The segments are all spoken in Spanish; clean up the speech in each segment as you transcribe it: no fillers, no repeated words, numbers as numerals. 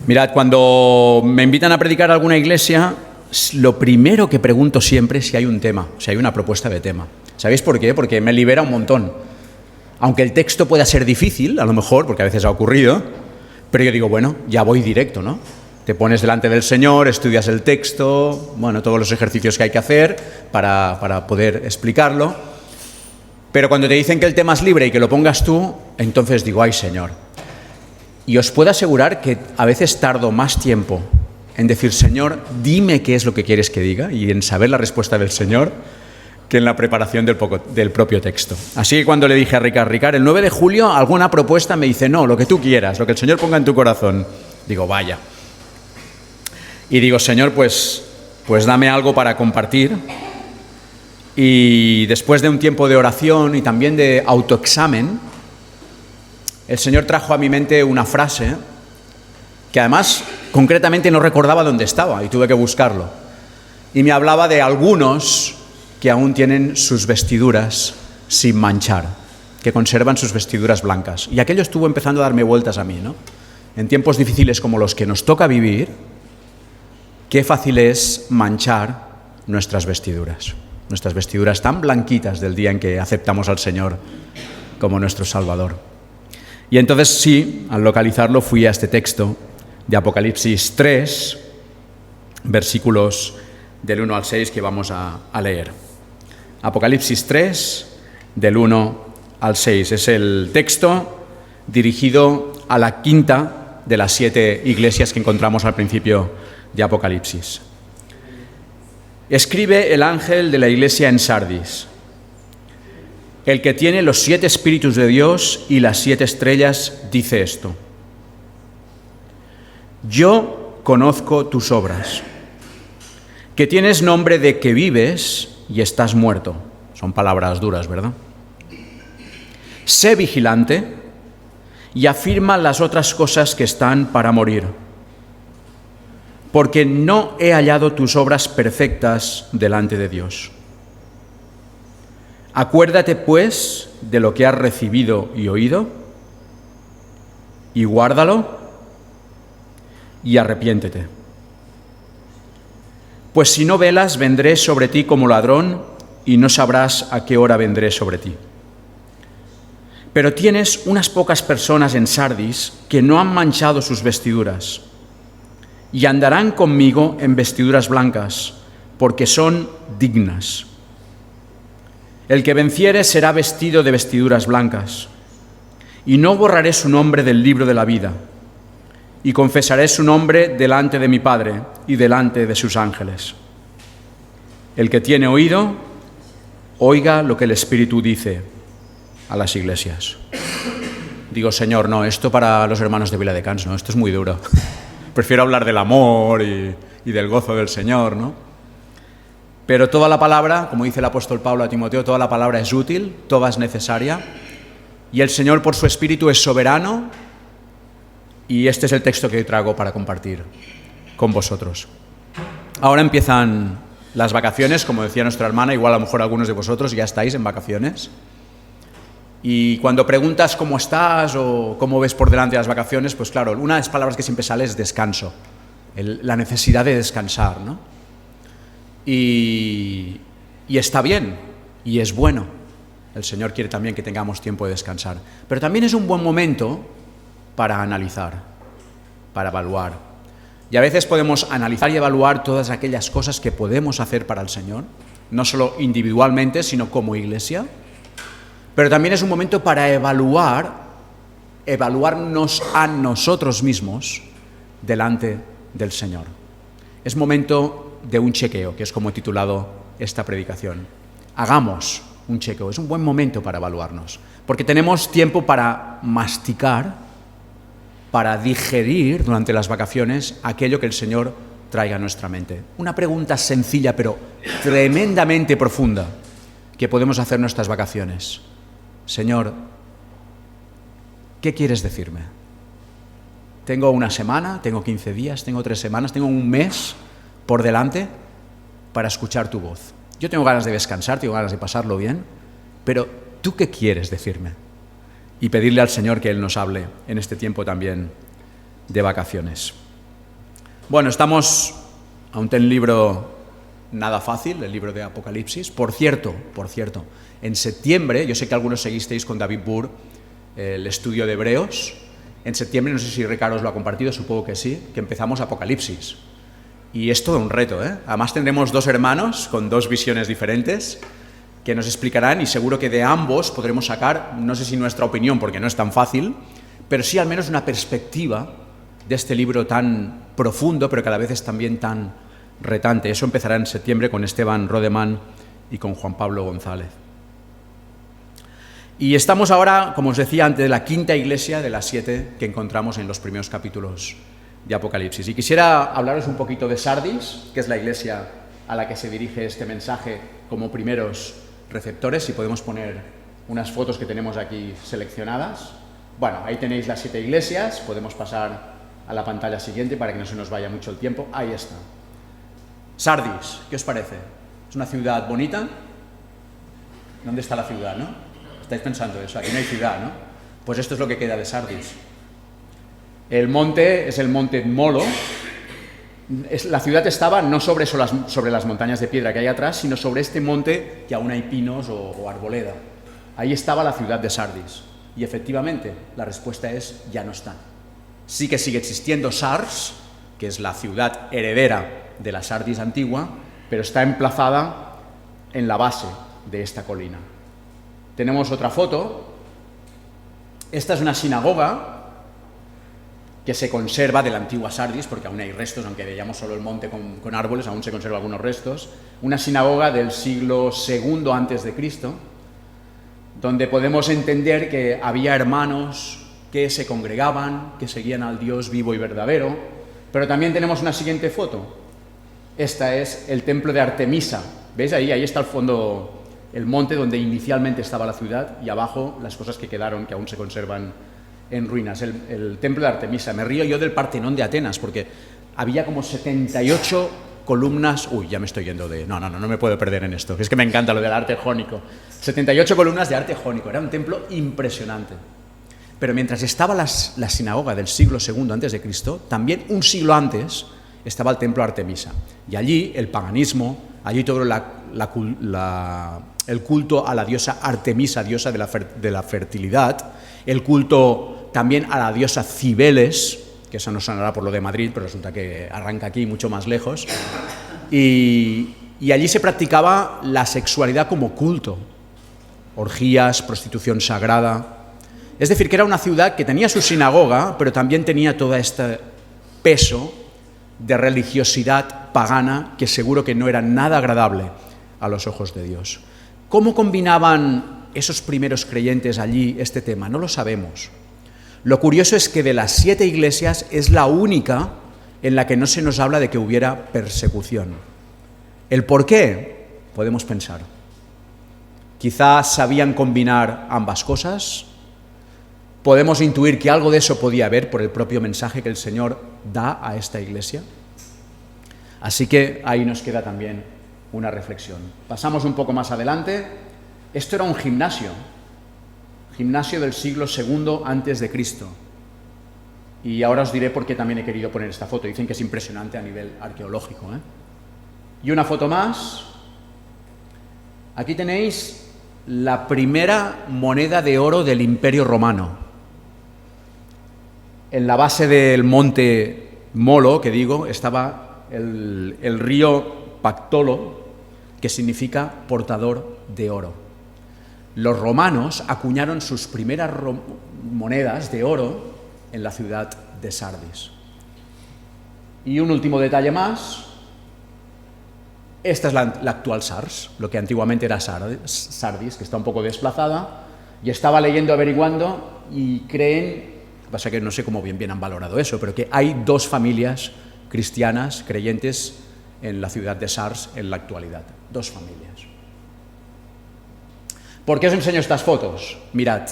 Mirad, cuando me invitan a predicar a alguna iglesia, lo primero que pregunto siempre es si hay un tema, si hay una propuesta de tema. ¿Sabéis por qué? Porque me libera un montón. Aunque el texto pueda ser difícil, a lo mejor, porque a veces ha ocurrido, pero yo digo, bueno, ya voy directo, ¿no? Te pones delante del Señor, estudias el texto, bueno, todos los ejercicios que hay que hacer para poder explicarlo. Pero cuando te dicen que el tema es libre y que lo pongas tú, entonces digo, ¡ay, Señor! Y os puedo asegurar que a veces tardo más tiempo en decir, Señor, dime qué es lo que quieres que diga, y en saber la respuesta del Señor, que en la preparación del propio texto. Así que cuando le dije a Ricard, el 9 de julio, alguna propuesta, me dice, no, lo que tú quieras, lo que el Señor ponga en tu corazón. Digo, vaya. Y digo, Señor, pues dame algo para compartir. Y después de un tiempo de oración y también de autoexamen, el Señor trajo a mi mente una frase que además concretamente no recordaba dónde estaba y tuve que buscarlo. Y me hablaba de algunos que aún tienen sus vestiduras sin manchar, que conservan sus vestiduras blancas. Y aquello estuvo empezando a darme vueltas a mí, ¿no? En tiempos difíciles como los que nos toca vivir, qué fácil es manchar nuestras vestiduras tan blanquitas del día en que aceptamos al Señor como nuestro Salvador. Y entonces sí, al localizarlo fui a este texto de Apocalipsis 3, versículos del 1 al 6 que vamos a leer. Apocalipsis 3, del 1 al 6. Es el texto dirigido a la quinta de las 7 iglesias que encontramos al principio de Apocalipsis. Escribe el ángel de la iglesia en Sardis, el que tiene los 7 espíritus de Dios y las 7 estrellas, dice esto: yo conozco tus obras, que tienes nombre de que vives y estás muerto. Son palabras duras, ¿verdad? Sé vigilante y afirma las otras cosas que están para morir, porque no he hallado tus obras perfectas delante de Dios. Acuérdate, pues, de lo que has recibido y oído, y guárdalo, y arrepiéntete. Pues si no velas, vendré sobre ti como ladrón, y no sabrás a qué hora vendré sobre ti. Pero tienes unas pocas personas en Sardis que no han manchado sus vestiduras, y andarán conmigo en vestiduras blancas, porque son dignas. El que venciere será vestido de vestiduras blancas, y no borraré su nombre del libro de la vida, y confesaré su nombre delante de mi Padre y delante de sus ángeles. El que tiene oído, oiga lo que el Espíritu dice a las iglesias. Digo, Señor, no, esto para los hermanos de Viladecans, no, esto es muy duro. Prefiero hablar del amor y del gozo del Señor, ¿no? Pero toda la palabra, como dice el apóstol Pablo a Timoteo, toda la palabra es útil, toda es necesaria, y el Señor por su Espíritu es soberano, y este es el texto que hoy traigo para compartir con vosotros. Ahora empiezan las vacaciones, como decía nuestra hermana, igual a lo mejor algunos de vosotros ya estáis en vacaciones, y cuando preguntas cómo estás o cómo ves por delante las vacaciones, pues claro, una de las palabras que siempre sale es descanso, la necesidad de descansar, ¿no? Y está bien, y es bueno. El Señor quiere también que tengamos tiempo de descansar. Pero también es un buen momento para analizar, para evaluar. Y a veces podemos analizar y evaluar todas aquellas cosas que podemos hacer para el Señor, no solo individualmente, sino como iglesia. Pero también es un momento para evaluarnos a nosotros mismos delante del Señor. Es momento de un chequeo, que es como he titulado esta predicación. Hagamos un chequeo, es un buen momento para evaluarnos, porque tenemos tiempo para masticar, para digerir durante las vacaciones aquello que el Señor traiga a nuestra mente. Una pregunta sencilla, pero tremendamente profunda, que podemos hacer en nuestras vacaciones. Señor, ¿qué quieres decirme? Tengo una semana, tengo 15 días, tengo 3 semanas, tengo un mes por delante para escuchar tu voz. Yo tengo ganas de descansar, tengo ganas de pasarlo bien, pero ¿tú qué quieres decirme? Y pedirle al Señor que Él nos hable en este tiempo también de vacaciones. Bueno, estamos ante un libro nada fácil, el libro de Apocalipsis. Por cierto, en septiembre, yo sé que algunos seguisteis con David Burr el estudio de Hebreos. En septiembre, no sé si Ricardo os lo ha compartido, supongo que sí, que empezamos Apocalipsis. Y es todo un reto, ¿eh? Además tendremos dos hermanos con dos visiones diferentes que nos explicarán, y seguro que de ambos podremos sacar, no sé si nuestra opinión, porque no es tan fácil, pero sí al menos una perspectiva de este libro tan profundo, pero que a la vez es también tan retante. Eso empezará en septiembre con Esteban Rodeman y con Juan Pablo González. Y estamos ahora, como os decía, ante la quinta iglesia de las 7 que encontramos en los primeros capítulos de Apocalipsis. Y quisiera hablaros un poquito de Sardis, que es la iglesia a la que se dirige este mensaje como primeros receptores. Si podemos poner unas fotos que tenemos aquí seleccionadas. Bueno, ahí tenéis las 7 iglesias. Podemos pasar a la pantalla siguiente para que no se nos vaya mucho el tiempo. Ahí está. Sardis, ¿qué os parece? ¿Es una ciudad bonita? ¿Dónde está la ciudad, no? Estáis pensando eso, aquí no hay ciudad, ¿no? Pues esto es lo que queda de Sardis. El monte es el monte Molo. La ciudad estaba no sobre las montañas de piedra que hay atrás, sino sobre este monte que aún hay pinos o arboleda. Ahí estaba la ciudad de Sardis. Y efectivamente, la respuesta es, ya no está. Sí que sigue existiendo Sars, que es la ciudad heredera de la Sardis antigua, pero está emplazada en la base de esta colina. Tenemos otra foto. Esta es una sinagoga que se conserva de la antigua Sardis, porque aún hay restos, aunque veíamos solo el monte con árboles, aún se conservan algunos restos. Una sinagoga del siglo II antes de Cristo, donde podemos entender que había hermanos que se congregaban, que seguían al Dios vivo y verdadero. Pero también tenemos una siguiente foto. Esta es el templo de Artemisa. ¿Veis? Ahí está al fondo el monte donde inicialmente estaba la ciudad, y abajo las cosas que quedaron, que aún se conservan en ruinas. El templo de Artemisa. Me río yo del Partenón de Atenas, porque había como 78 columnas... Uy, ya me estoy yendo de... No me puedo perder en esto, es que me encanta lo del arte jónico. 78 columnas de arte jónico, era un templo impresionante. Pero mientras estaba la sinagoga del siglo II antes de Cristo, también un siglo antes estaba el templo Artemisa. Y allí el paganismo, allí todo el culto a la diosa Artemisa, diosa de la fertilidad, el culto también a la diosa Cibeles, que eso no sonará por lo de Madrid, pero resulta que arranca aquí mucho más lejos, y allí se practicaba la sexualidad como culto, orgías, prostitución sagrada. Es decir, que era una ciudad que tenía su sinagoga, pero también tenía todo este peso de religiosidad pagana que seguro que no era nada agradable a los ojos de Dios. ¿Cómo combinaban esos primeros creyentes allí este tema? No lo sabemos. Lo curioso es que de las 7 iglesias es la única en la que no se nos habla de que hubiera persecución. ¿El por qué? Podemos pensar. Quizás sabían combinar ambas cosas. Podemos intuir que algo de eso podía haber por el propio mensaje que el Señor da a esta iglesia. Así que ahí nos queda también una reflexión. Pasamos un poco más adelante. Esto era un gimnasio del siglo II antes de Cristo. Y ahora os diré por qué también he querido poner esta foto. Dicen que es impresionante a nivel arqueológico, ¿eh? Y una foto más. Aquí tenéis la primera moneda de oro del Imperio Romano. En la base del monte Molo, que digo, estaba el río Pactolo, que significa portador de oro. Los romanos acuñaron sus primeras monedas de oro en la ciudad de Sardis. Y un último detalle más. Esta es la actual Sars, lo que antiguamente era Sardis, que está un poco desplazada. Y estaba leyendo, averiguando, y creen, pasa que no sé cómo bien han valorado eso, pero que hay 2 familias cristianas, creyentes, en la ciudad de Sars en la actualidad. 2 familias. ¿Por qué os enseño estas fotos? Mirad,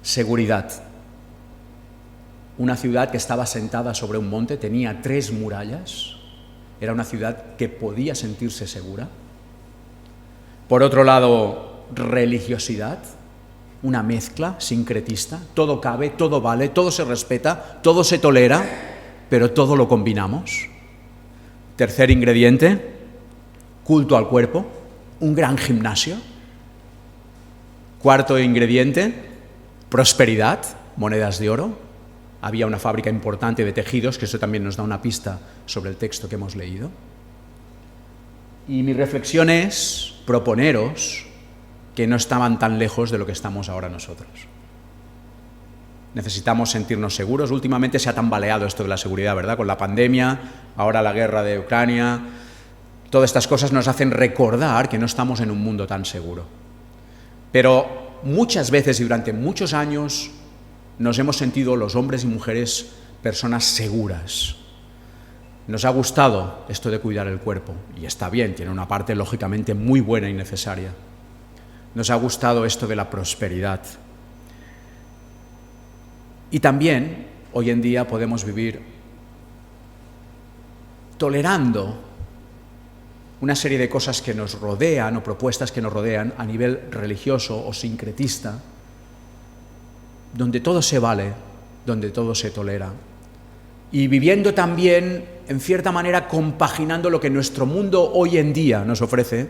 seguridad. Una ciudad que estaba sentada sobre un monte, tenía 3 murallas, era una ciudad que podía sentirse segura. Por otro lado, religiosidad, una mezcla sincretista, todo cabe, todo vale, todo se respeta, todo se tolera, pero todo lo combinamos. Tercer ingrediente, culto al cuerpo, un gran gimnasio. Cuarto ingrediente, prosperidad, monedas de oro. Había una fábrica importante de tejidos, que eso también nos da una pista sobre el texto que hemos leído. Y mi reflexión es proponeros que no estaban tan lejos de lo que estamos ahora nosotros. Necesitamos sentirnos seguros. Últimamente se ha tambaleado esto de la seguridad, ¿verdad? Con la pandemia, ahora la guerra de Ucrania. Todas estas cosas nos hacen recordar que no estamos en un mundo tan seguro. Pero muchas veces y durante muchos años nos hemos sentido, los hombres y mujeres, personas seguras. Nos ha gustado esto de cuidar el cuerpo, y está bien, tiene una parte lógicamente muy buena y necesaria. Nos ha gustado esto de la prosperidad. Y también, hoy en día, podemos vivir tolerando una serie de cosas que nos rodean o propuestas que nos rodean a nivel religioso o sincretista, donde todo se vale, donde todo se tolera. Y viviendo también, en cierta manera, compaginando lo que nuestro mundo hoy en día nos ofrece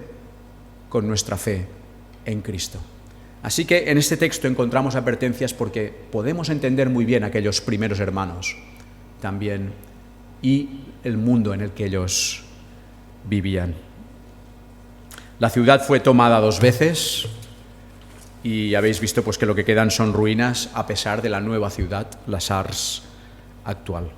con nuestra fe en Cristo. Así que en este texto encontramos advertencias porque podemos entender muy bien a aquellos primeros hermanos también y el mundo en el que ellos vivían. La ciudad fue tomada 2 veces y habéis visto pues que lo que quedan son ruinas a pesar de la nueva ciudad, la Sars actual.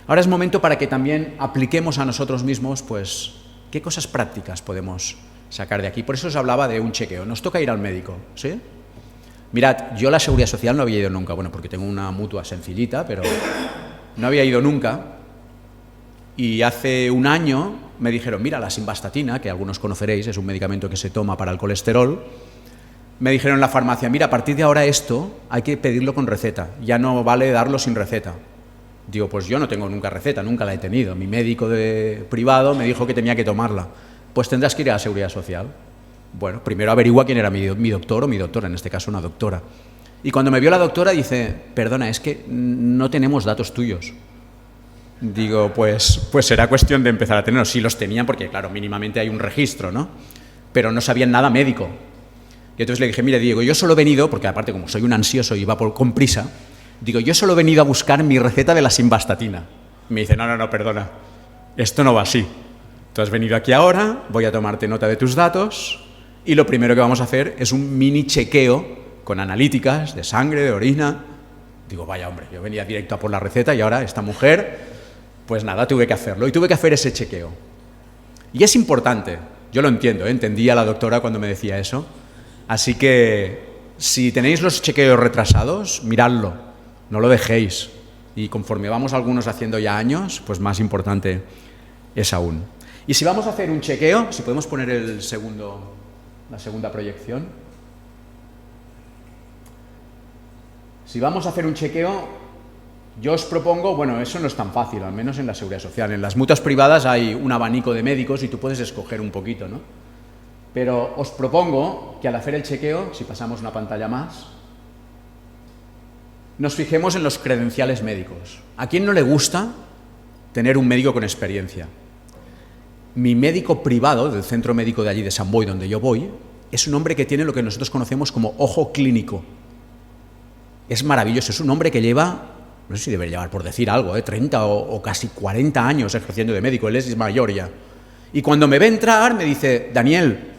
Ahora es momento para que también apliquemos a nosotros mismos pues qué cosas prácticas podemos sacar de aquí. Por eso os hablaba de un chequeo. Nos toca ir al médico, ¿sí? Mirad, yo a la Seguridad Social no había ido nunca, bueno, porque tengo una mutua sencillita, pero no había ido nunca. Y hace un año me dijeron, mira, la simvastatina, que algunos conoceréis, es un medicamento que se toma para el colesterol. Me dijeron en la farmacia, mira, a partir de ahora esto hay que pedirlo con receta, ya no vale darlo sin receta. Digo, pues yo no tengo nunca receta, nunca la he tenido. Mi médico privado me dijo que tenía que tomarla. Pues tendrás que ir a la Seguridad Social. Bueno, primero averigua quién era mi doctor o mi doctora, en este caso una doctora. Y cuando me vio la doctora dice, perdona, es que no tenemos datos tuyos. Digo, pues será cuestión de empezar a tenerlos. Sí los tenían porque, claro, mínimamente hay un registro, ¿no? Pero no sabían nada médico. Y entonces le dije, mire, Diego, yo solo he venido, porque aparte como soy un ansioso y va con prisa, digo, yo solo he venido a buscar mi receta de la simvastatina. Me dice, no, perdona, esto no va así. Tú has venido aquí ahora, voy a tomarte nota de tus datos y lo primero que vamos a hacer es un mini chequeo con analíticas de sangre, de orina. Digo, vaya hombre, yo venía directo a por la receta y ahora esta mujer, pues nada, tuve que hacerlo y tuve que hacer ese chequeo. Y es importante, yo lo entiendo, entendía a la doctora cuando me decía eso, así que si tenéis los chequeos retrasados, miradlo, no lo dejéis. Y conforme vamos algunos haciendo ya años, pues más importante es aún. Y si vamos a hacer un chequeo, si podemos poner la segunda proyección. Si vamos a hacer un chequeo, yo os propongo, bueno, eso no es tan fácil, al menos en la Seguridad Social. En las mutuas privadas hay un abanico de médicos y tú puedes escoger un poquito, ¿no? Pero os propongo que al hacer el chequeo, si pasamos una pantalla más, nos fijemos en los credenciales médicos. ¿A quién no le gusta tener un médico con experiencia? Mi médico privado del centro médico de allí de San Boi, donde yo voy, es un hombre que tiene lo que nosotros conocemos como ojo clínico. Es maravilloso, es un hombre que lleva, no sé si debería llevar por decir algo, 30 o casi 40 años ejerciendo de médico, él es mayor ya. Y cuando me ve entrar me dice, Daniel,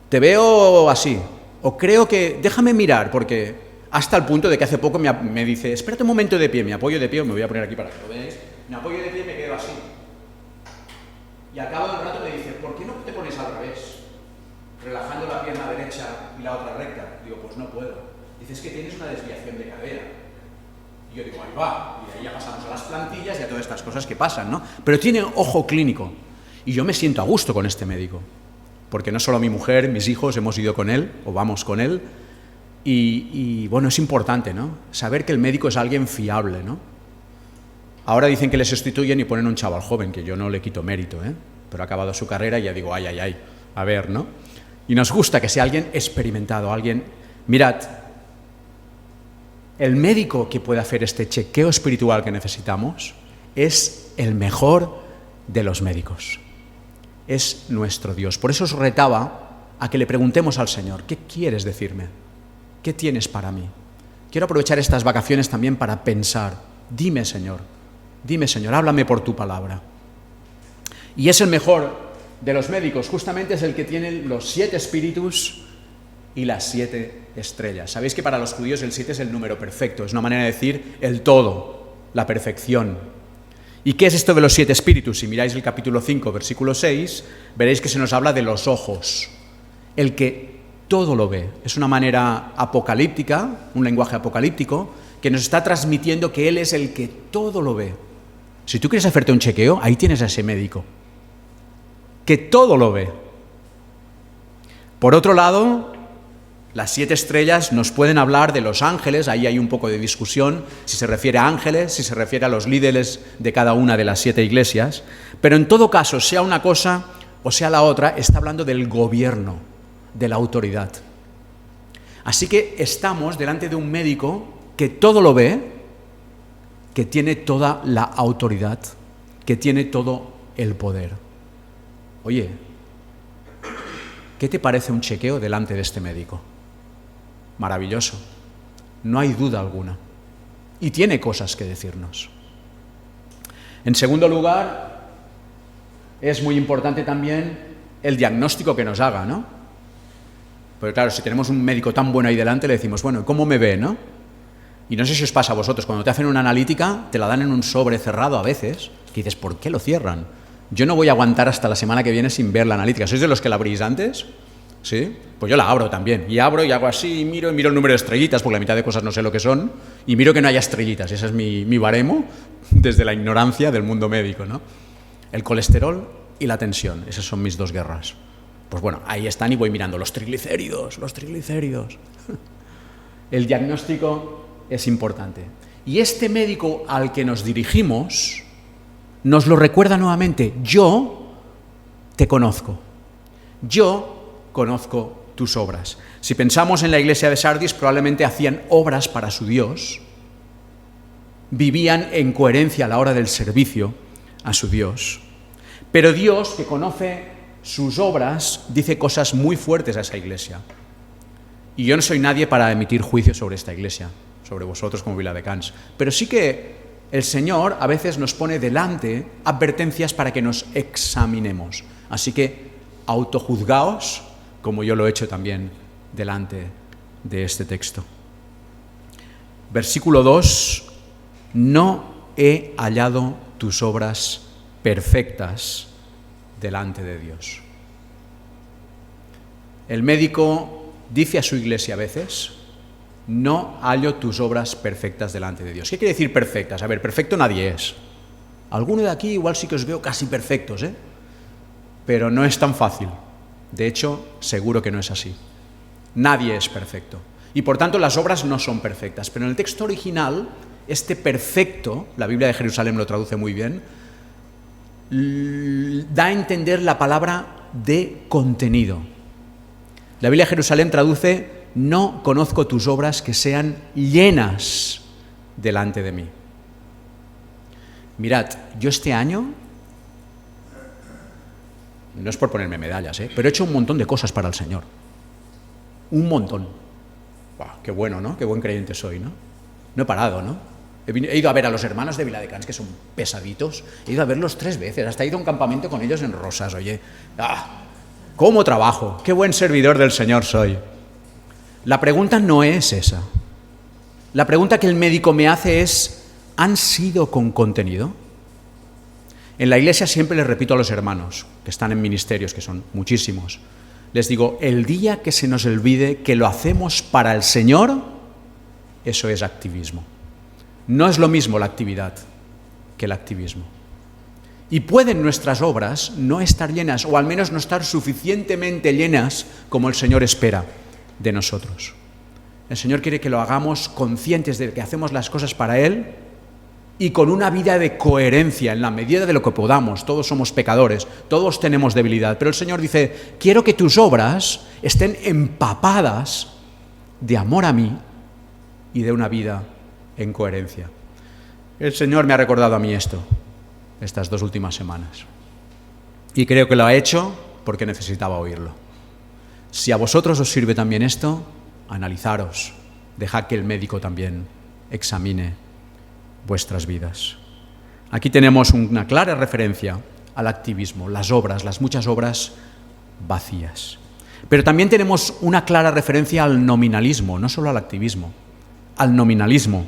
te veo así, o creo que, déjame mirar, porque hasta el punto de que hace poco me dice, espérate un momento de pie, me apoyo de pie, me voy a poner aquí para que lo veáis, me apoyo de pie y me quedo así. Y al cabo del rato me dice, ¿por qué no te pones al revés? Relajando la pierna derecha y la otra recta. Digo, pues no puedo. Dice, es que tienes una desviación de cadera. Y yo digo, ahí va. Y de ahí ya pasamos a las plantillas y a todas estas cosas que pasan, ¿no? Pero tiene ojo clínico. Y yo me siento a gusto con este médico. Porque no solo mi mujer, mis hijos hemos ido con él, o vamos con él. Y bueno, es importante, ¿no? Saber que el médico es alguien fiable, ¿no? Ahora dicen que le sustituyen y ponen un chaval joven, que yo no le quito mérito, pero ha acabado su carrera y ya digo, ay, a ver, ¿no? Y nos gusta que sea alguien experimentado, alguien... Mirad, el médico que puede hacer este chequeo espiritual que necesitamos es el mejor de los médicos. Es nuestro Dios. Por eso os retaba a que le preguntemos al Señor, ¿qué quieres decirme? ¿Qué tienes para mí? Quiero aprovechar estas vacaciones también para pensar. Dime, Señor, háblame por tu palabra. Y es el mejor de los médicos, justamente es el que tiene los 7 espíritus y las 7 estrellas. Sabéis que para los judíos el 7 es el número perfecto, es una manera de decir el todo, la perfección. ¿Y qué es esto de los 7 espíritus? Si miráis el capítulo 5, versículo 6, veréis que se nos habla de los ojos, el que todo lo ve. Es una manera apocalíptica, un lenguaje apocalíptico, que nos está transmitiendo que Él es el que todo lo ve. Si tú quieres hacerte un chequeo, ahí tienes a ese médico, que todo lo ve. Por otro lado, las 7 estrellas nos pueden hablar de los ángeles, ahí hay un poco de discusión, si se refiere a ángeles, si se refiere a los líderes de cada una de las 7 iglesias, pero en todo caso, sea una cosa o sea la otra, está hablando del gobierno, de la autoridad. Así que estamos delante de un médico que todo lo ve, que tiene toda la autoridad, que tiene todo el poder. Oye, ¿qué te parece un chequeo delante de este médico? Maravilloso, no hay duda alguna. Y tiene cosas que decirnos. En segundo lugar, es muy importante también el diagnóstico que nos haga, ¿no? Porque claro, si tenemos un médico tan bueno ahí delante, le decimos, bueno, ¿cómo me ve, no? Y no sé si os pasa a vosotros, cuando te hacen una analítica, te la dan en un sobre cerrado a veces, que dices, ¿por qué lo cierran? Yo no voy a aguantar hasta la semana que viene sin ver la analítica. ¿Sois de los que la abrís antes? ¿Sí? Pues yo la abro también. Y abro y hago así, y miro el número de estrellitas, porque la mitad de cosas no sé lo que son, y miro que no haya estrellitas. Ese es mi baremo desde la ignorancia del mundo médico, ¿no? El colesterol y la tensión, esas son mis 2 guerras. Pues bueno, ahí están y voy mirando los triglicéridos. El diagnóstico es importante. Y este médico al que nos dirigimos nos lo recuerda nuevamente. Yo te conozco. Yo conozco tus obras. Si pensamos en la iglesia de Sardis, probablemente hacían obras para su Dios, vivían en coherencia a la hora del servicio a su Dios. Pero Dios, que conoce sus obras, dice cosas muy fuertes a esa iglesia. Y yo no soy nadie para emitir juicio sobre esta iglesia, sobre vosotros como Viladecans, pero sí que el Señor a veces nos pone delante advertencias para que nos examinemos. Así que autojuzgaos, como yo lo he hecho también delante de este texto. Versículo 2, no he hallado tus obras perfectas delante de Dios. El médico dice a su iglesia a veces, no hallo tus obras perfectas delante de Dios. ¿Qué quiere decir perfectas? A ver, perfecto nadie es. Alguno de aquí igual sí que os veo casi perfectos, ¿eh? Pero no es tan fácil. De hecho, seguro que no es así. Nadie es perfecto. Y por tanto las obras no son perfectas. Pero en el texto original, este perfecto, la Biblia de Jerusalén lo traduce muy bien, da a entender la palabra de contenido. La Biblia de Jerusalén traduce, no conozco tus obras que sean llenas delante de mí. Mirad, yo este año, no es por ponerme medallas, pero he hecho un montón de cosas para el Señor. Un montón. Buah, qué bueno, ¿no? Qué buen creyente soy, ¿no? No he parado, ¿no? He ido a ver a los hermanos de Viladecans, que son pesaditos. He ido a verlos 3 veces. Hasta he ido a un campamento con ellos en Rosas, oye. ¿Cómo trabajo? Qué buen servidor del Señor soy. La pregunta no es esa. La pregunta que el médico me hace es, ¿han sido con contenido? En la iglesia siempre les repito a los hermanos, que están en ministerios, que son muchísimos, les digo, el día que se nos olvide que lo hacemos para el Señor, eso es activismo. No es lo mismo la actividad que el activismo. Y pueden nuestras obras no estar llenas, o al menos no estar suficientemente llenas como el Señor espera de nosotros. El Señor quiere que lo hagamos conscientes de que hacemos las cosas para Él y con una vida de coherencia en la medida de lo que podamos. Todos somos pecadores, todos tenemos debilidad, pero el Señor dice, quiero que tus obras estén empapadas de amor a mí y de una vida en coherencia. El Señor me ha recordado a mí esto estas 2 últimas semanas. Y creo que lo ha hecho porque necesitaba oírlo. Si a vosotros os sirve también esto, analizaros, dejad que el médico también examine vuestras vidas. Aquí tenemos una clara referencia al activismo, las obras, las muchas obras vacías. Pero también tenemos una clara referencia al nominalismo, no solo al activismo, al nominalismo.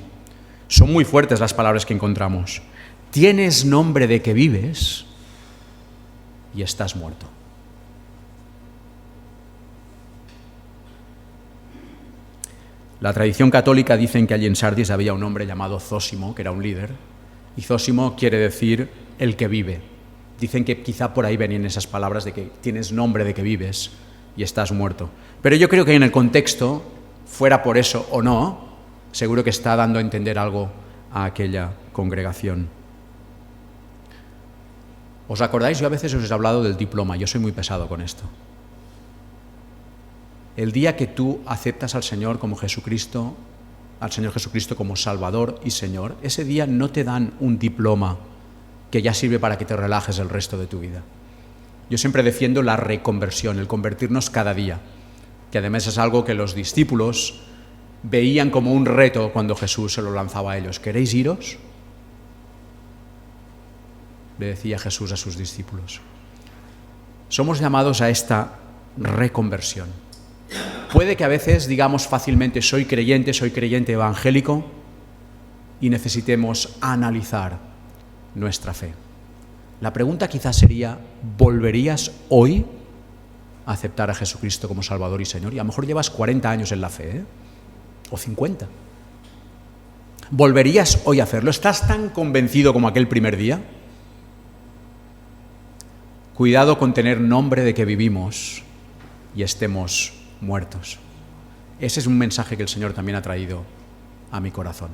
Son muy fuertes las palabras que encontramos. Tienes nombre de que vives y estás muerto. La tradición católica dice que allí en Sardis había un hombre llamado Zósimo, que era un líder, y Zósimo quiere decir el que vive. Dicen que quizá por ahí venían esas palabras de que tienes nombre de que vives y estás muerto. Pero yo creo que en el contexto, fuera por eso o no, seguro que está dando a entender algo a aquella congregación. ¿Os acordáis? Yo a veces os he hablado del diploma, yo soy muy pesado con esto. El día que tú aceptas al Señor como Jesucristo, al Señor Jesucristo como Salvador y Señor, ese día no te dan un diploma que ya sirve para que te relajes el resto de tu vida. Yo siempre defiendo la reconversión, el convertirnos cada día, que además es algo que los discípulos veían como un reto cuando Jesús se lo lanzaba a ellos. ¿Queréis iros?, le decía Jesús a sus discípulos. Somos llamados a esta reconversión. Puede que a veces digamos fácilmente soy creyente evangélico y necesitemos analizar nuestra fe. La pregunta quizás sería, ¿volverías hoy a aceptar a Jesucristo como Salvador y Señor? Y a lo mejor llevas 40 años en la fe, o 50. ¿Volverías hoy a hacerlo? ¿Estás tan convencido como aquel primer día? Cuidado con tener nombre de que vivimos y estemos muertos. Ese es un mensaje que el Señor también ha traído a mi corazón.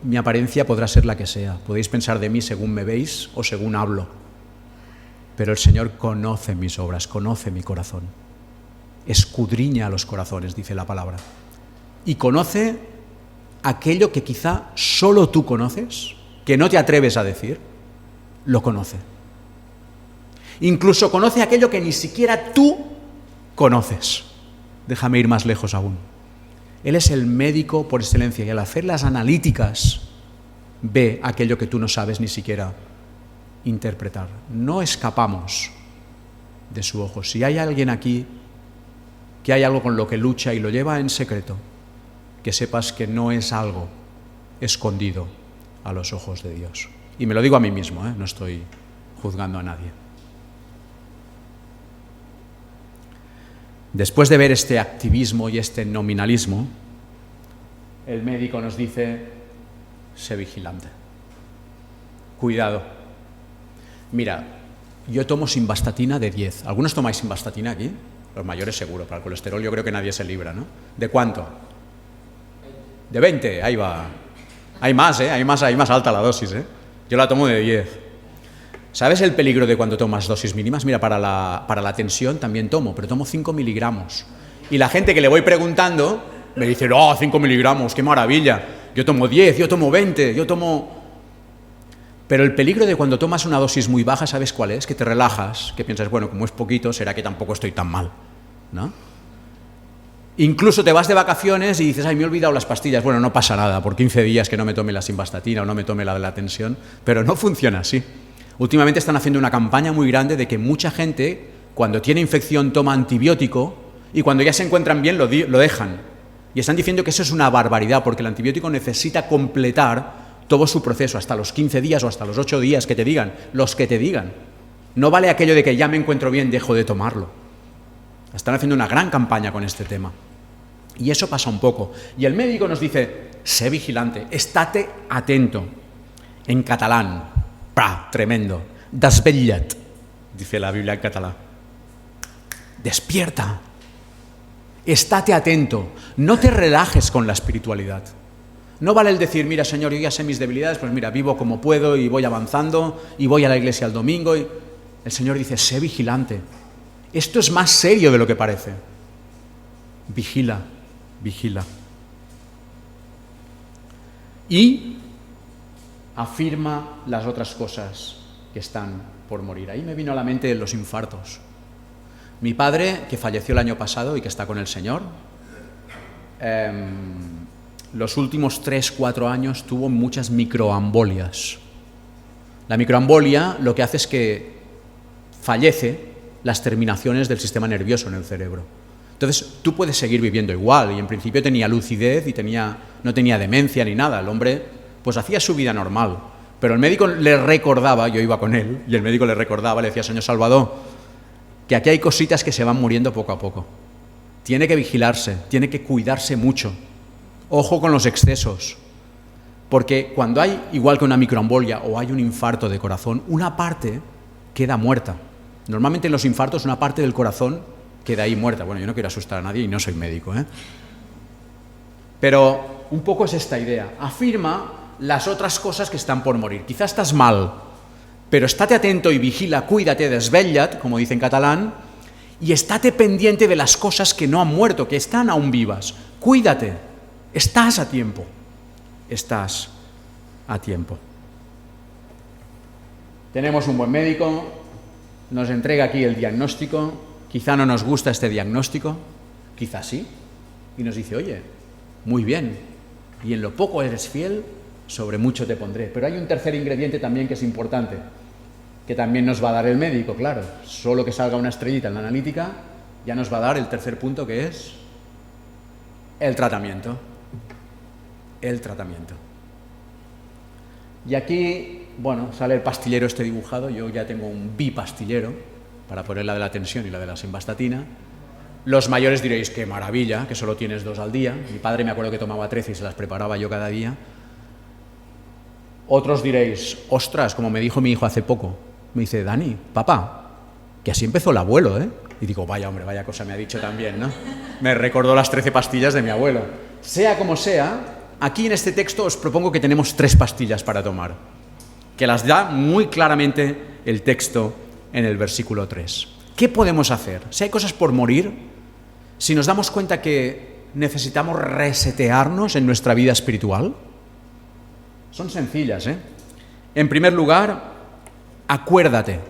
Mi apariencia podrá ser la que sea. Podéis pensar de mí según me veis o según hablo. Pero el Señor conoce mis obras, conoce mi corazón. Escudriña los corazones, dice la palabra. Y conoce aquello que quizá solo tú conoces, que no te atreves a decir, lo conoce. Incluso conoce aquello que ni siquiera tú conoces. Déjame ir más lejos aún. Él es el médico por excelencia y al hacer las analíticas ve aquello que tú no sabes ni siquiera interpretar. No escapamos de su ojo. Si hay alguien aquí que hay algo con lo que lucha y lo lleva en secreto, que sepas que no es algo escondido a los ojos de Dios. Y me lo digo a mí mismo, no estoy juzgando a nadie. Después de ver este activismo y este nominalismo, el médico nos dice, sé vigilante. Cuidado. Mira, yo tomo simvastatina de 10. ¿Algunos tomáis simvastatina aquí? Los mayores seguro, para el colesterol yo creo que nadie se libra, ¿no? ¿De cuánto? De 20, ahí va. Hay más, hay más alta la dosis, Yo la tomo de 10. ¿Sabes el peligro de cuando tomas dosis mínimas? Mira, para la tensión también tomo, pero tomo 5 miligramos. Y la gente que le voy preguntando me dice, 5 miligramos, qué maravilla. Yo tomo 10, yo tomo 20, yo tomo... Pero el peligro de cuando tomas una dosis muy baja, ¿sabes cuál es? Que te relajas, que piensas, bueno, como es poquito, será que tampoco estoy tan mal, ¿no? Incluso te vas de vacaciones y dices, me he olvidado las pastillas. Bueno, no pasa nada, por 15 días que no me tome la simvastatina o no me tome la de la tensión, pero no funciona así. Últimamente están haciendo una campaña muy grande de que mucha gente, cuando tiene infección, toma antibiótico y cuando ya se encuentran bien lo dejan. Y están diciendo que eso es una barbaridad porque el antibiótico necesita completar todo su proceso, hasta los 15 días o hasta los 8 días que te digan, los que te digan. No vale aquello de que ya me encuentro bien, dejo de tomarlo. Están haciendo una gran campaña con este tema. Y eso pasa un poco. Y el médico nos dice, sé vigilante, estate atento. En catalán, tremendo, desvetlla't, dice la Biblia en catalán. Despierta, estate atento, no te relajes con la espiritualidad. No vale el decir, mira Señor, yo ya sé mis debilidades, pues mira, vivo como puedo y voy avanzando y voy a la iglesia el domingo. Y el Señor dice, sé vigilante. Esto es más serio de lo que parece. Vigila, vigila. y afirma las otras cosas que están por morir. Ahí me vino a la mente los infartos. Mi padre, que falleció el año pasado y que está con el Señor, los últimos 3-4 años tuvo muchas microembolias. La microembolia lo que hace es que fallece las terminaciones del sistema nervioso en el cerebro. Entonces, tú puedes seguir viviendo igual, y en principio tenía lucidez y no tenía demencia ni nada. El hombre pues hacía su vida normal, pero el médico le recordaba, yo iba con él, y el médico le recordaba, le decía: señor Salvador, que aquí hay cositas que se van muriendo poco a poco. Tiene que vigilarse, tiene que cuidarse mucho. Ojo con los excesos, porque cuando hay, igual que una microembolia o hay un infarto de corazón, una parte queda muerta. Normalmente en los infartos una parte del corazón queda ahí muerta. Bueno, yo no quiero asustar a nadie y no soy médico, Pero un poco es esta idea. Afirma las otras cosas que están por morir. Quizás estás mal, pero estate atento y vigila, cuídate, desvella't, como dice en catalán, y estate pendiente de las cosas que no han muerto, que están aún vivas. Cuídate, estás a tiempo. Estás a tiempo. Tenemos un buen médico, nos entrega aquí el diagnóstico, quizá no nos gusta este diagnóstico, quizá sí, y nos dice: oye, muy bien, y en lo poco eres fiel, sobre mucho te pondré. Pero hay un tercer ingrediente también que es importante, que también nos va a dar el médico, claro. Solo que salga una estrellita en la analítica ya nos va a dar el tercer punto, que es el tratamiento. El tratamiento. Y aquí, bueno, sale el pastillero este dibujado. Yo ya tengo un bipastillero para poner la de la tensión y la de la simvastatina. Los mayores diréis: qué maravilla, que solo tienes 2 al día. Mi padre me acuerdo que tomaba 13 y se las preparaba yo cada día. Otros diréis: ostras, como me dijo mi hijo hace poco, me dice: Dani, papá, que así empezó el abuelo, ¿eh? Y digo: vaya hombre, vaya cosa me ha dicho también, ¿no? Me recordó las 13 pastillas de mi abuelo. Sea como sea, aquí en este texto os propongo que tenemos 3 pastillas para tomar, que las da muy claramente el texto en el versículo 3. ¿Qué podemos hacer? Si hay cosas por morir, si nos damos cuenta que necesitamos resetearnos en nuestra vida espiritual, son sencillas, ¿eh? En primer lugar, acuérdate.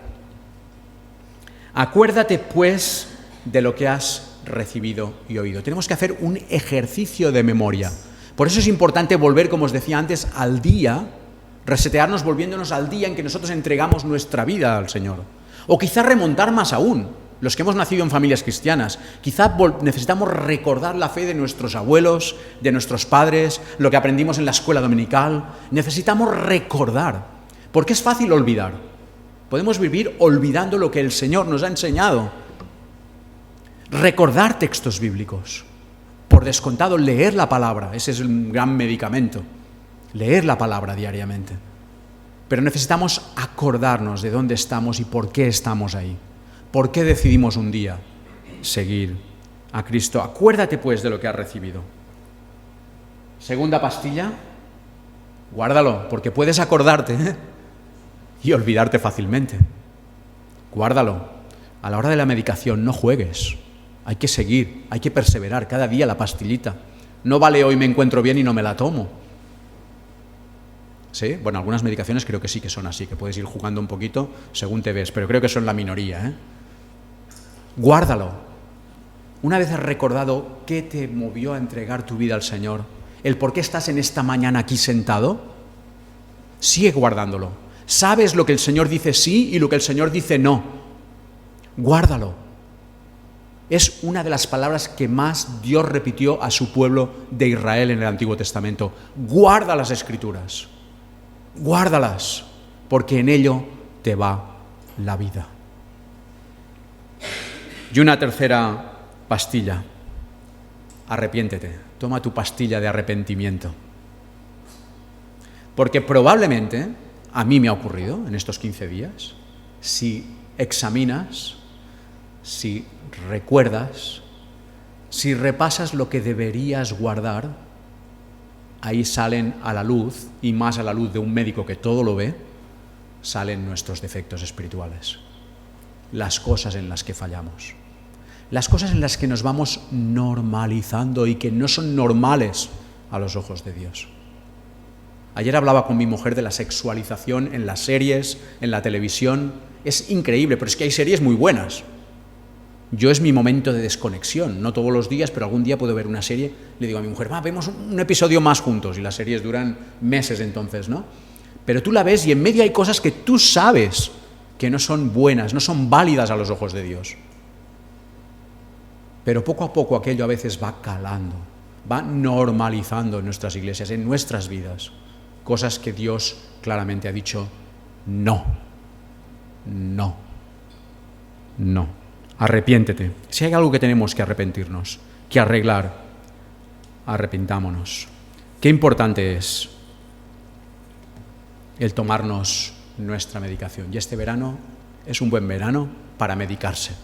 Acuérdate, pues, de lo que has recibido y oído. Tenemos que hacer un ejercicio de memoria. Por eso es importante volver, como os decía antes, al día, resetearnos volviéndonos al día en que nosotros entregamos nuestra vida al Señor. O quizás remontar más aún, los que hemos nacido en familias cristianas. Quizás necesitamos recordar la fe de nuestros abuelos, de nuestros padres, lo que aprendimos en la escuela dominical. Necesitamos recordar, porque es fácil olvidar. Podemos vivir olvidando lo que el Señor nos ha enseñado. Recordar textos bíblicos. Por descontado, leer la palabra. Ese es un gran medicamento. Leer la palabra diariamente. Pero necesitamos acordarnos de dónde estamos y por qué estamos ahí. ¿Por qué decidimos un día seguir a Cristo? Acuérdate, pues, de lo que has recibido. Segunda pastilla, guárdalo, porque puedes acordarte, y olvidarte fácilmente. Guárdalo. A la hora de la medicación, no juegues. Hay que seguir, hay que perseverar cada día la pastillita. No vale hoy me encuentro bien y no me la tomo. ¿Sí? Bueno, algunas medicaciones creo que sí que son así, que puedes ir jugando un poquito según te ves, pero creo que son la minoría, ¿eh? Guárdalo. Una vez has recordado qué te movió a entregar tu vida al Señor, el por qué estás en esta mañana aquí sentado, sigue guardándolo. Sabes lo que el Señor dice sí y lo que el Señor dice no. Guárdalo. Es una de las palabras que más Dios repitió a su pueblo de Israel en el Antiguo Testamento. Guarda las Escrituras. Guárdalas, porque en ello te va la vida. Y una tercera pastilla. Arrepiéntete. Toma tu pastilla de arrepentimiento. Porque probablemente, a mí me ha ocurrido en estos 15 días, si examinas, si recuerdas, si repasas lo que deberías guardar, ahí salen a la luz, y más a la luz de un médico que todo lo ve, salen nuestros defectos espirituales, las cosas en las que fallamos, las cosas en las que nos vamos normalizando y que no son normales a los ojos de Dios. Ayer hablaba con mi mujer de la sexualización en las series, en la televisión. Es increíble, pero es que hay series muy buenas. Yo es mi momento de desconexión, no todos los días, pero algún día puedo ver una serie. Le digo a mi mujer, vemos un episodio más juntos, y las series duran meses entonces, ¿no? Pero tú la ves y en medio hay cosas que tú sabes que no son buenas, no son válidas a los ojos de Dios. Pero poco a poco aquello a veces va calando, va normalizando en nuestras iglesias, en nuestras vidas, cosas que Dios claramente ha dicho, no, no, no. Arrepiéntete. Si hay algo que tenemos que arrepentirnos, que arreglar, arrepintámonos. Qué importante es el tomarnos nuestra medicación. Y este verano es un buen verano para medicarse,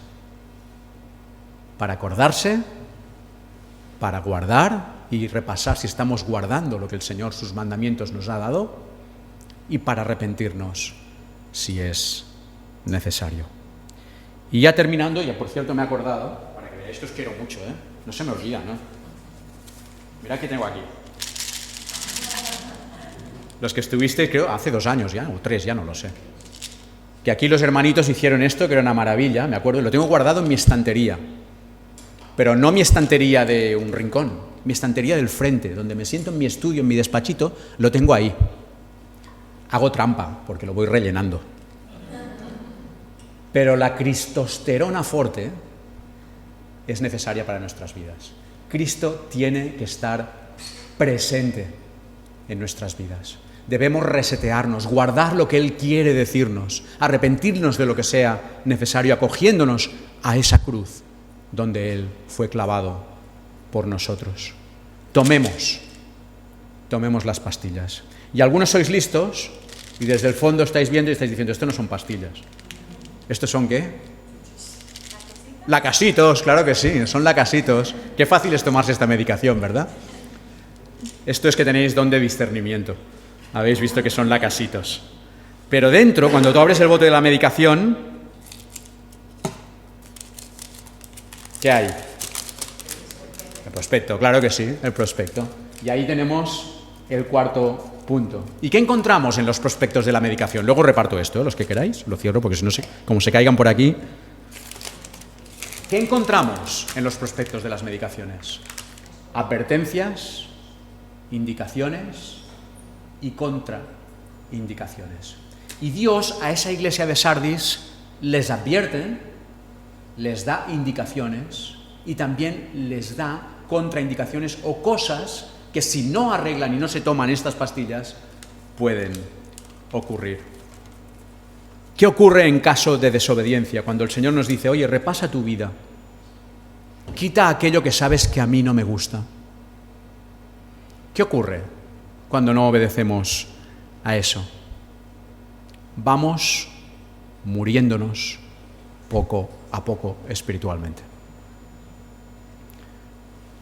para acordarse, para guardar y repasar si estamos guardando lo que el Señor, sus mandamientos, nos ha dado, y para arrepentirnos si es necesario. Y ya terminando, ya por cierto me he acordado, para que veáis que os quiero mucho, no se me olvida, ¿no? Mirad qué tengo aquí. Los que estuvisteis, creo, hace 2 años ya, o 3, ya no lo sé. Que aquí los hermanitos hicieron esto, que era una maravilla, me acuerdo, y lo tengo guardado en mi estantería. Pero no mi estantería de un rincón, mi estantería del frente, donde me siento en mi estudio, en mi despachito, lo tengo ahí. Hago trampa, porque lo voy rellenando. Pero la cristosterona forte es necesaria para nuestras vidas. Cristo tiene que estar presente en nuestras vidas. Debemos resetearnos, guardar lo que Él quiere decirnos, arrepentirnos de lo que sea necesario, acogiéndonos a esa cruz donde Él fue clavado por nosotros. Tomemos las pastillas. Y algunos sois listos y desde el fondo estáis viendo y estáis diciendo, esto no son pastillas. ¿Estos son qué? Lacasitos, claro que sí, son lacasitos. Qué fácil es tomarse esta medicación, ¿verdad? Esto es que tenéis don de discernimiento. Habéis visto que son lacasitos. Pero dentro, cuando tú abres el bote de la medicación, ¿qué hay? El prospecto, claro que sí, el prospecto. Y ahí tenemos el cuarto punto. ¿Y qué encontramos en los prospectos de la medicación? Luego reparto esto, los que queráis, lo cierro porque si no, como se caigan por aquí. ¿Qué encontramos en los prospectos de las medicaciones? Advertencias, indicaciones y contraindicaciones. Y Dios a esa iglesia de Sardis les advierte, les da indicaciones y también les da contraindicaciones o cosas que si no arreglan y no se toman estas pastillas pueden ocurrir. ¿Qué ocurre en caso de desobediencia? Cuando el Señor nos dice, oye, repasa tu vida, quita aquello que sabes que a mí no me gusta. ¿Qué ocurre cuando no obedecemos a eso? Vamos muriéndonos poco a poco espiritualmente.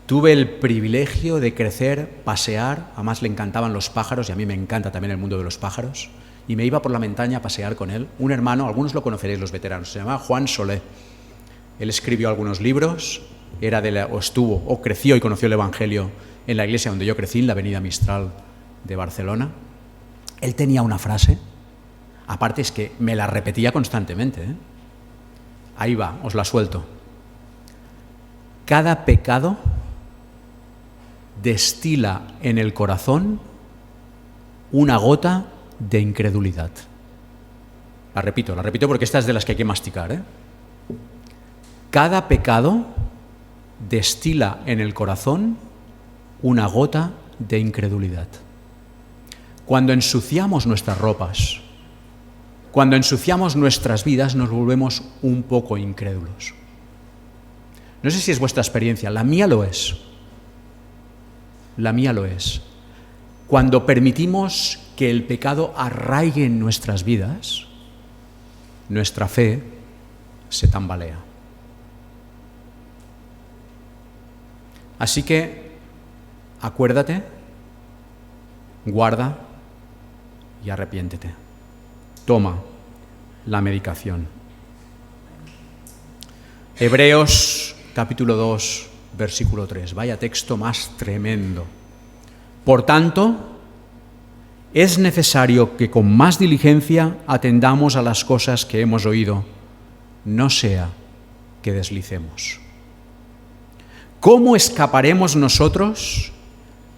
Tuve el privilegio de crecer, pasear, además le encantaban los pájaros y a mí me encanta también el mundo de los pájaros, y me iba por la montaña a pasear con él. Un hermano, algunos lo conoceréis los veteranos, se llamaba Juan Solé. Él escribió algunos libros, creció y conoció el Evangelio en la iglesia donde yo crecí, en la Avenida Mistral de Barcelona. Él tenía una frase, aparte es que me la repetía constantemente, Ahí va, os la suelto. Cada pecado destila en el corazón una gota de incredulidad. La repito porque esta es de las que hay que masticar, Cada pecado destila en el corazón una gota de incredulidad. Cuando ensuciamos nuestras ropas, cuando ensuciamos nuestras vidas, nos volvemos un poco incrédulos. No sé si es vuestra experiencia, la mía lo es. La mía lo es. Cuando permitimos que el pecado arraigue en nuestras vidas, nuestra fe se tambalea. Así que, acuérdate, guarda y arrepiéntete. Toma la medicación. Hebreos capítulo 2, versículo 3. Vaya texto más tremendo. Por tanto, es necesario que con más diligencia atendamos a las cosas que hemos oído, no sea que deslicemos. ¿Cómo escaparemos nosotros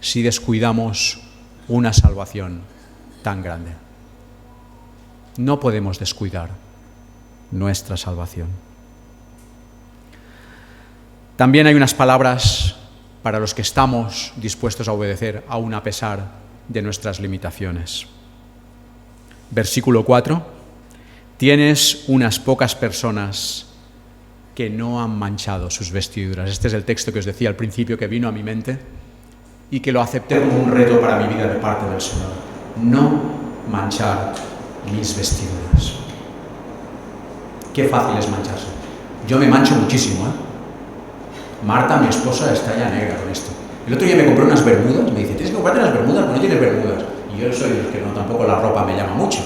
si descuidamos una salvación tan grande? No podemos descuidar nuestra salvación. También hay unas palabras para los que estamos dispuestos a obedecer, aun a pesar de nuestras limitaciones. Versículo 4. Tienes unas pocas personas que no han manchado sus vestiduras. Este es el texto que os decía al principio, que vino a mi mente y que lo acepté como un reto para mi vida de parte del Señor. No manchar mis vestiduras. Qué fácil es mancharse. Yo me mancho muchísimo, Marta, mi esposa, está ya negra con esto. El otro día me compré unas bermudas, me dice, tienes que comprarte las bermudas, porque no tienes bermudas. Y yo soy el que no, tampoco la ropa me llama mucho.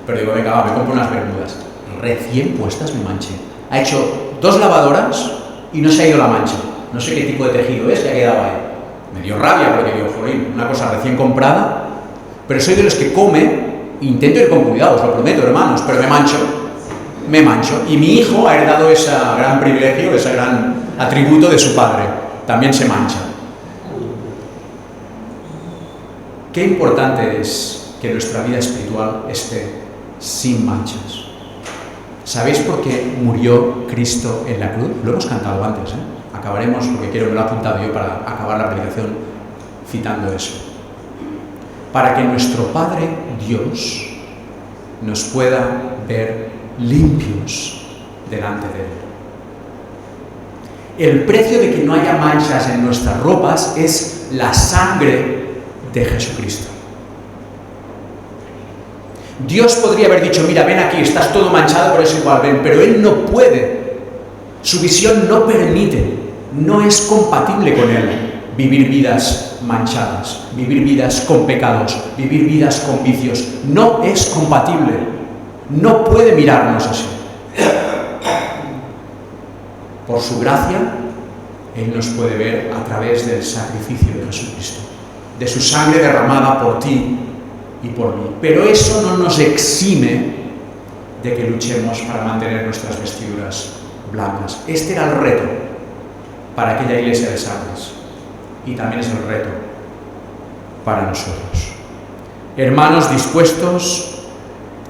Pero digo, venga, me compro unas bermudas. Recién puestas me manché. Ha hecho 2 lavadoras y no se ha ido la mancha. No sé qué tipo de tejido es y ha quedado ahí. Me dio rabia porque digo, jolín, una cosa recién comprada. Pero soy de los que come, intento ir con cuidado, os lo prometo, hermanos, pero me mancho. Y mi hijo ha heredado ese gran privilegio, ese gran atributo de su padre. También se mancha. Qué importante es que nuestra vida espiritual esté sin manchas. ¿Sabéis por qué murió Cristo en la cruz? Lo hemos cantado antes, Acabaremos, porque me lo he apuntado yo para acabar la predicación citando eso. Para que nuestro Padre Dios nos pueda ver limpios delante de Él. El precio de que no haya manchas en nuestras ropas es la sangre de Jesucristo. Dios podría haber dicho, mira, ven aquí, estás todo manchado, por eso igual ven, pero Él no puede. Su visión no permite, no es compatible con Él vivir vidas manchadas, vivir vidas con pecados, vivir vidas con vicios. No es compatible, no puede mirarnos así. Por su gracia, Él nos puede ver a través del sacrificio de Jesucristo, de su sangre derramada por ti y por mí. Pero eso no nos exime de que luchemos para mantener nuestras vestiduras blancas. Este era el reto para aquella iglesia de Sardis y también es el reto para nosotros. Hermanos dispuestos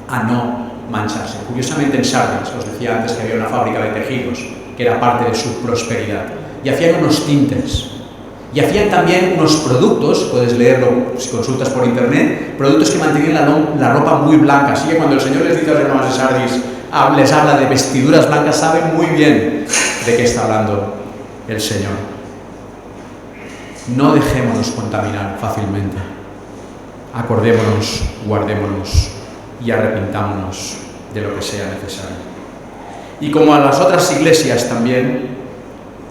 a no mancharse. Curiosamente en Sardis, os decía antes que había una fábrica de tejidos que era parte de su prosperidad, y hacían unos tintes. Y hacían también unos productos, puedes leerlo si consultas por internet, productos que mantenían la ropa muy blanca. Así que cuando el Señor les dice a los hermanos de Sardis, les habla de vestiduras blancas, saben muy bien de qué está hablando el Señor. No dejémonos contaminar fácilmente. Acordémonos, guardémonos y arrepintámonos de lo que sea necesario. Y como a las otras iglesias también,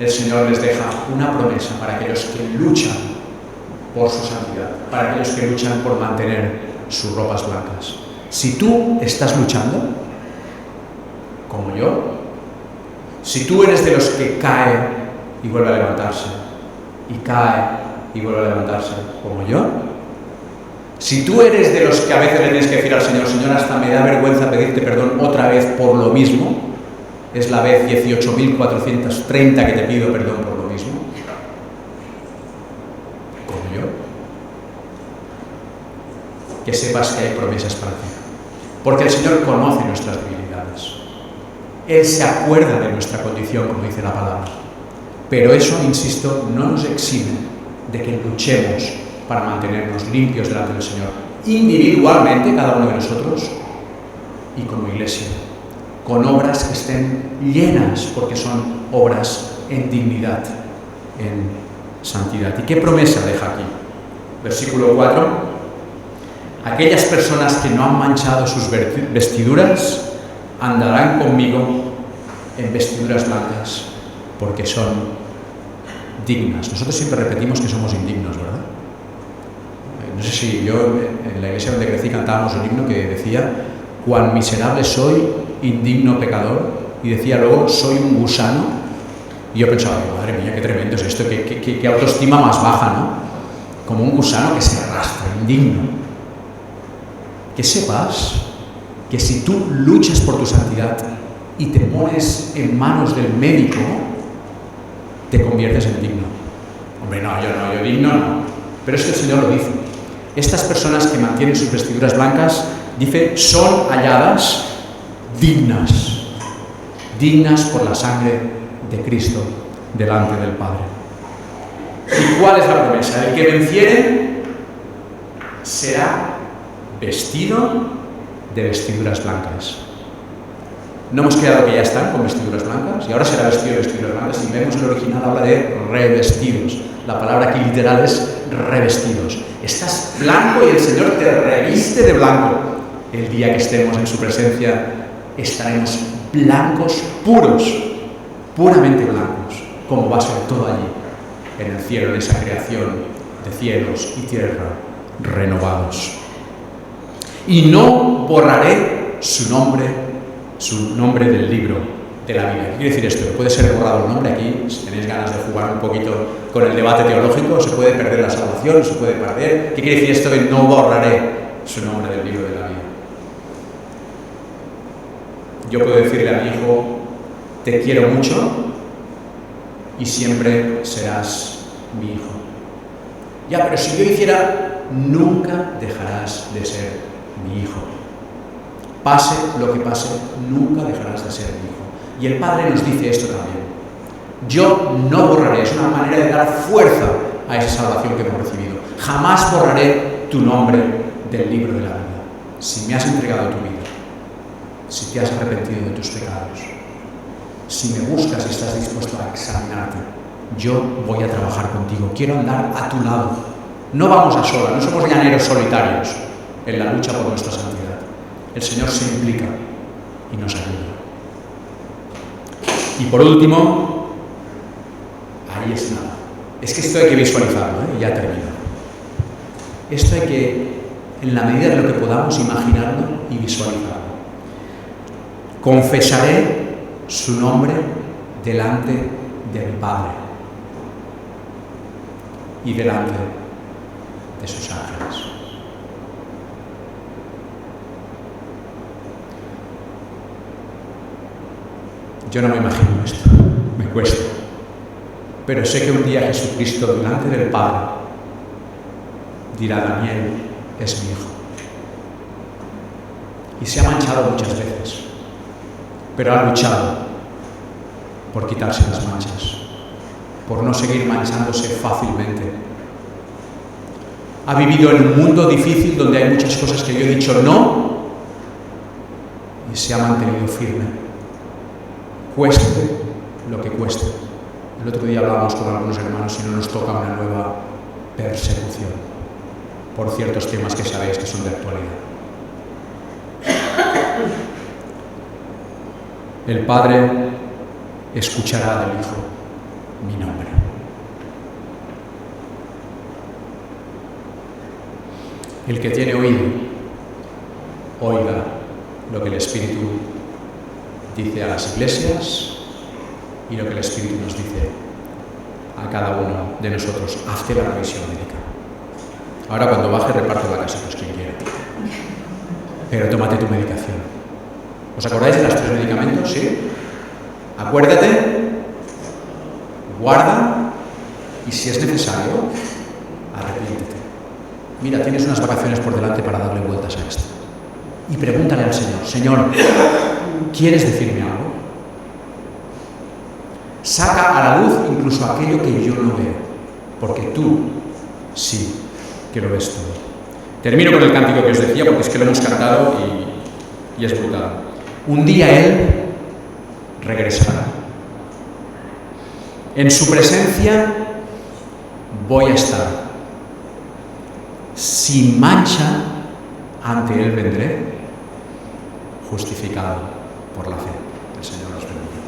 el Señor les deja una promesa para aquellos que luchan por su santidad, para aquellos que luchan por mantener sus ropas blancas. Si tú estás luchando, como yo, si tú eres de los que cae y vuelve a levantarse, y cae y vuelve a levantarse, como yo, si tú eres de los que a veces le tienes que decir al Señor, Señor, hasta me da vergüenza pedirte perdón otra vez por lo mismo, es la vez 18.430 que te pido perdón por lo mismo, como yo, que sepas que hay promesas para ti. Porque el Señor conoce nuestras debilidades. Él se acuerda de nuestra condición, como dice la palabra. Pero eso, insisto, no nos exime de que luchemos para mantenernos limpios delante del Señor, individualmente, cada uno de nosotros, y como iglesia, con obras que estén llenas, porque son obras en dignidad, en santidad. ¿Y qué promesa deja aquí? Versículo 4. Aquellas personas que no han manchado sus vestiduras andarán conmigo en vestiduras blancas, porque son dignas. Nosotros siempre repetimos que somos indignos, ¿verdad? No sé si yo en la iglesia donde crecí cantábamos un himno que decía: cuán miserable soy, indigno pecador, y decía luego, soy un gusano. Y yo pensaba, madre mía, qué tremendo es esto, qué autoestima más baja, ¿no? Como un gusano que se arrastra, indigno. que sepas que si tú luchas por tu santidad y te pones en manos del médico, te conviertes en digno. Hombre, no, yo digno no. Pero es que el Señor lo dice. Estas personas que mantienen sus vestiduras blancas, dice, son halladas dignas por la sangre de Cristo delante del Padre. ¿Y cuál es la promesa? El que venciere será vestido de vestiduras blancas. No hemos quedado que ya están con vestiduras blancas y ahora será vestido de vestiduras blancas. Si vemos el original habla de revestidos. La palabra aquí literal es revestidos. Estás blanco y el Señor te reviste de blanco. El día que estemos en su presencia estaremos blancos, puros, puramente blancos, como va a ser todo allí, en el cielo, en esa creación de cielos y tierra renovados. Y no borraré su nombre del libro de la vida. ¿Qué quiere decir esto? ¿Puede ser borrado el nombre aquí? Si tenéis ganas de jugar un poquito con el debate teológico, ¿se puede perder la salvación? ¿Se puede perder? ¿Qué quiere decir esto de no borraré su nombre del libro de la vida? Yo puedo decirle a mi hijo, te quiero mucho y siempre serás mi hijo. Ya, pero si yo hiciera, nunca dejarás de ser mi hijo. Pase lo que pase, nunca dejarás de ser mi hijo. Y el Padre nos dice esto también. Yo no borraré, es una manera de dar fuerza a esa salvación que hemos recibido. Jamás borraré tu nombre del libro de la vida. Si me has entregado tu vida, si te has arrepentido de tus pecados, si me buscas y estás dispuesto a examinarte, yo voy a trabajar contigo. Quiero andar a tu lado. No vamos a solas, no somos llaneros solitarios en la lucha por nuestra santidad. El Señor se implica y nos ayuda. Y por último, ahí es nada. Es que esto hay que visualizarlo, y ya termino. Esto hay que, en la medida de lo que podamos, imaginarlo y visualizarlo. Confesaré su nombre delante de mi Padre y delante de sus ángeles. Yo no me imagino esto, me cuesta. Pero sé que un día Jesucristo delante del Padre dirá, Daniel es mi hijo. Y se ha manchado muchas veces, pero ha luchado por quitarse las manchas, por no seguir manchándose fácilmente. Ha vivido en un mundo difícil donde hay muchas cosas que yo he dicho no y se ha mantenido firme. Cueste lo que cueste. El otro día hablábamos con algunos hermanos y no nos toca una nueva persecución por ciertos temas que sabéis que son de actualidad. El Padre escuchará del Hijo mi nombre. El que tiene oído, oiga lo que el Espíritu dice a las iglesias y lo que el Espíritu nos dice a cada uno de nosotros. Hazte la revisión médica. Ahora cuando baje reparte la casa, pues quien quiera. Pero tómate tu medicación. ¿Os acordáis de los 3 medicamentos? ¿Sí? Acuérdate, guarda y si es necesario, arrepiéntete. Mira, tienes unas vacaciones por delante para darle vueltas a esto. Y pregúntale al Señor, Señor, ¿quieres decirme algo? Saca a la luz incluso aquello que yo no veo, porque tú sí que lo ves todo. Termino con el cántico que os decía, porque es que lo hemos cantado y es brutal. Un día Él regresará. En su presencia voy a estar. Sin mancha ante Él vendré, justificado por la fe. El Señor nos bendiga.